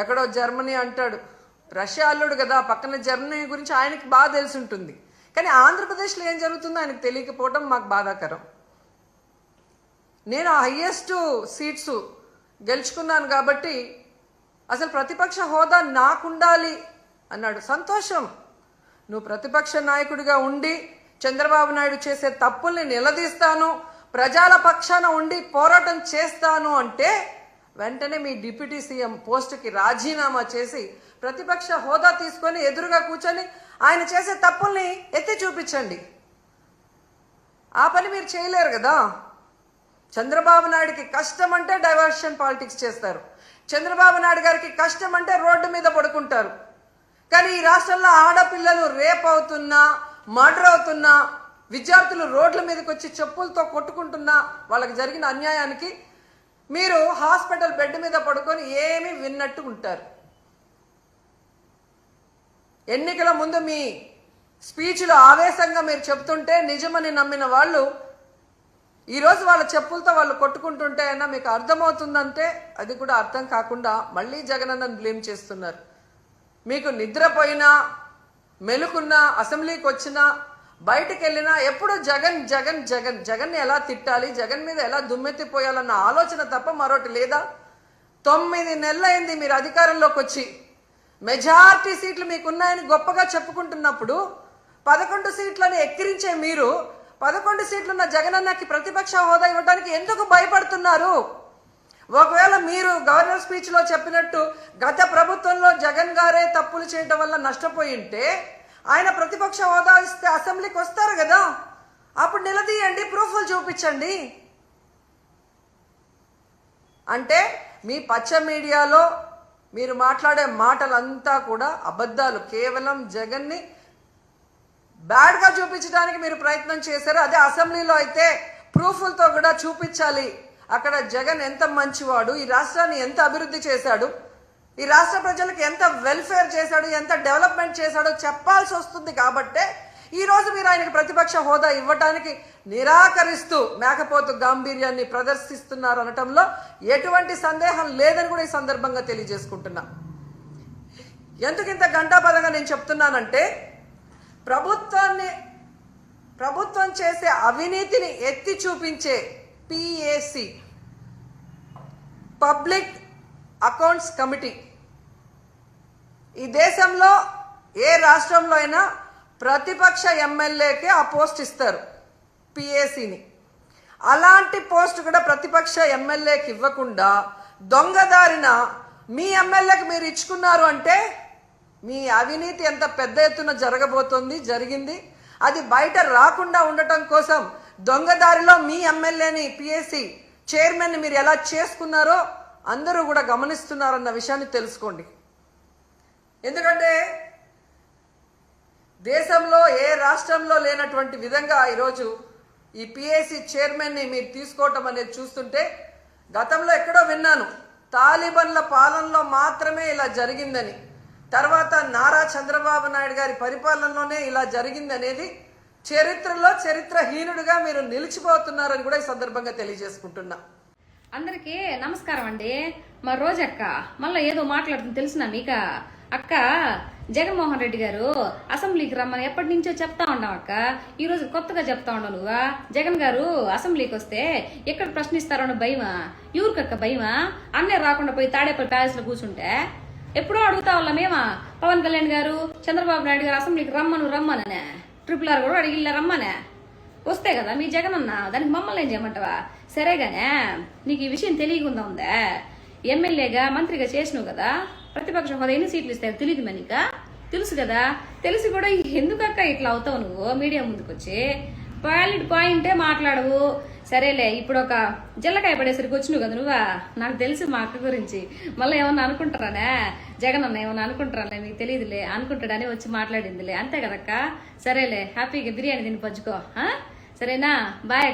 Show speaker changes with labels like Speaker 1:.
Speaker 1: ఎక్కడో జర్మనీ అంటాడు, రష్యా అల్లుడు కదా, పక్కన జర్మనీ గురించి ఆయనకి బాగా తెలిసి ఉంటుంది. కానీ ఆంధ్రప్రదేశ్లో ఏం జరుగుతుందో ఆయనకు తెలియకపోవడం మాకు బాధాకరం. నేను హయ్యెస్ట్ సీట్స్ గెలుచుకున్నాను కాబట్టి అసలు ప్రతిపక్ష హోదా నాకుండాలి అన్నాడు. సంతోషం, నువ్వు ప్రతిపక్ష నాయకుడిగా ఉండి చంద్రబాబు నాయుడు చేసే తప్పుల్ని నిలదీస్తాను, ప్రజల పక్షాన ఉండి పోరాటం చేస్తాను అంటే వెంటనే మీ డిప్యూటీ సీఎం పోస్టుకి రాజీనామా చేసి ప్రతిపక్ష హోదా తీసుకొని ఎదురుగా కూర్చొని ఆయన చేసే తప్పుల్ని ఎత్తి చూపించండి. ఆ పని మీరు చేయలేరు కదా. చంద్రబాబు నాయుడికి కష్టం అంటే డైవర్షన్ పాలిటిక్స్ చేస్తారు, చంద్రబాబు నాయుడు గారికి కష్టం అంటే రోడ్డు మీద పడుకుంటారు. కానీ ఈ రాష్ట్రంలో ఆడపిల్లలు రేప్ అవుతున్నా, మర్డర్ అవుతున్నా, విద్యార్థులు రోడ్ల మీదకి వచ్చి చెప్పులతో కొట్టుకుంటున్నా, వాళ్ళకి జరిగిన అన్యాయానికి మీరు హాస్పిటల్ బెడ్ మీద పడుకొని ఏమీ విన్నట్టు ఉంటారు. ఎన్నికల ముందు మీ స్పీచ్లో ఆవేశంగా మీరు చెప్తుంటే నిజమని నమ్మిన వాళ్ళు ఈరోజు వాళ్ళ చెప్పులతో వాళ్ళు కొట్టుకుంటుంటే అయినా మీకు అర్థమవుతుందంటే అది కూడా అర్థం కాకుండా మళ్ళీ జగనన్నను బ్లేమ్ చేస్తున్నారు. మీకు నిద్రపోయినా, మెలుకున్నా, అసెంబ్లీకి వచ్చినా, బయటికి వెళ్ళినా ఎప్పుడు జగన్ జగన్ జగన్ జగన్ని ఎలా తిట్టాలి, జగన్ మీద ఎలా దుమ్మెత్తిపోయాలన్న ఆలోచన తప్ప మరొకటి లేదా? 9 నెలలైంది మీరు అధికారంలోకి వచ్చి, మెజారిటీ సీట్లు మీకున్నాయని గొప్పగా చెప్పుకుంటున్నప్పుడు 11 సీట్లని ఎక్కిరించే మీరు 11 సీట్లున్న జగనన్నకి ప్రతిపక్ష హోదా ఇవ్వడానికి ఎందుకు భయపడుతున్నారు? ఒకవేళ మీరు గవర్నర్ స్పీచ్లో చెప్పినట్టు గత ప్రభుత్వంలో జగన్ గారే తప్పులు చేయడం వల్ల నష్టపోయి ఉంటే ఆయన ప్రతిపక్ష హోదా ఇస్తే అసెంబ్లీకి వస్తారు కదా, అప్పుడు నిలదీయండి, ప్రూఫ్లు చూపించండి. అంటే మీ పచ్చ మీడియాలో మీరు మాట్లాడే మాటలంతా కూడా అబద్ధాలు, కేవలం జగన్ని బ్యాడ్గా చూపించడానికి మీరు ప్రయత్నం చేశారు. అదే అసెంబ్లీలో అయితే ప్రూఫ్లతో కూడా చూపించాలి, అక్కడ జగన్ ఎంత మంచివాడు, ఈ రాష్ట్రాన్ని ఎంత అభివృద్ధి చేశాడు, ఈ రాష్ట్ర ప్రజలకు ఎంత వెల్ఫేర్ చేశాడు, ఎంత డెవలప్మెంట్ చేశాడో చెప్పాల్సి వస్తుంది. కాబట్టే ఈరోజు మీరు ఆయనకి ప్రతిపక్ష హోదా ఇవ్వటానికి నిరాకరిస్తూ మేకపోతు గాంభీర్యాన్ని ప్రదర్శిస్తున్నారు అనటంలో ఎటువంటి సందేహం లేదని కూడా ఈ సందర్భంగా తెలియజేసుకుంటున్నా. ఎందుకు ఇంత గంటాపదంగా నేను చెప్తున్నానంటే ప్రభుత్వం చేసే అవినీతిని ఎత్తి చూపించే పిఏసి, పబ్లిక్ అకౌంట్స్ కమిటీ, ఈ దేశంలో ఏ రాష్ట్రంలో అయినా ప్రతిపక్ష ఎమ్మెల్యేకే ఆ పోస్ట్ ఇస్తారు, పిఏసిని. అలాంటి పోస్ట్ కూడా ప్రతిపక్ష ఎమ్మెల్యేకి ఇవ్వకుండా దొంగదారిన మీ ఎమ్మెల్యేకి మీరు ఇచ్చుకున్నారు అంటే మీ అవినీతి ఎంత పెద్ద ఎత్తున జరగబోతోంది, జరిగింది. అది బయట రాకుండా ఉండటం కోసం దొంగదారిలో మీ ఎమ్మెల్యేని, పిఎస్సి చైర్మన్ని మీరు ఎలా చేసుకున్నారో అందరూ కూడా గమనిస్తున్నారన్న విషయాన్ని తెలుసుకోండి. ఎందుకంటే దేశంలో ఏ రాష్ట్రంలో లేనటువంటి విధంగా ఈరోజు ఈ పిఎస్సి చైర్మన్ని మీరు తీసుకోవటం అనేది చూస్తుంటే, గతంలో ఎక్కడో విన్నాను తాలిబన్ల పాలనలో మాత్రమే ఇలా జరిగిందని, తర్వాత నారా చంద్రబాబు నాయుడు గారి పరిపాలనలోనే ఇలా జరిగింది అనేది చరిత్రలో చరిత్రహీనుడిగా మీరు నిలిచిపోతున్నారని కూడా ఈ సందర్భంగా తెలియజేసుకుంటున్నా.
Speaker 2: అందరికీ నమస్కారం అండి. మా రోజక్క మళ్ళీ ఏదో మాట్లాడుతుంది తెలిసిన మీక అక్క, జగన్మోహన్ రెడ్డి గారు అసెంబ్లీకి రమ్మని ఎప్పటి నుంచో చెప్తా ఉన్నాం అక్క. ఈ రోజు కొత్తగా చెప్తా ఉన్నావు నువ్వు. జగన్ గారు అసెంబ్లీకి వస్తే ఎక్కడ ప్రశ్నిస్తారన్న భయమా? ఎవరికక్క భయమా? అన్నే రాకుండా పోయి తాడేపల్లి ప్యాలెస్ లో కూర్చుంటే ఎప్పుడో అడుగుతా వాళ్ళం మేమా. పవన్ కళ్యాణ్ గారు, చంద్రబాబు నాయుడు గారు అసెంబ్లీకి రమ్మననే, RRR కూడా అడిగిల్ల రమ్మనే, వస్తే కదా మీ జగన్ అన్న. దానికి మమ్మల్ని ఏం చేయమంటావా? సరేగానే నీకు ఈ విషయం తెలియకుండా ఉందా? ఎమ్మెల్యేగా మంత్రిగా చేసినావు కదా, ప్రతిపక్ష హోదా ఎన్ని సీట్లు ఇస్తాయో తెలియదు మనీక, తెలుసు కదా. తెలిసి కూడా ఎందుకక్క ఇట్లా అవుతావు నువ్వు మీడియా ముందుకు వచ్చి? వ్యాలిడ్ పాయింటే మాట్లాడవు. సరేలే, ఇప్పుడు ఒక జల్లకాయ పడేసరికి వచ్చినావు కదా నువ్వా. నాకు తెలుసు మా అక్క గురించి. మళ్ళీ ఏమన్నా అనుకుంటారానే, జగన్ అన్న ఏమన్నా అనుకుంటారాలే, మీకు తెలియదులే, అనుకుంటాడని వచ్చి మాట్లాడిందిలే, అంతే కదక్క. సరేలే, హ్యాపీగా బిర్యానీ తిని పంచుకో, సరేనా? బాయ్.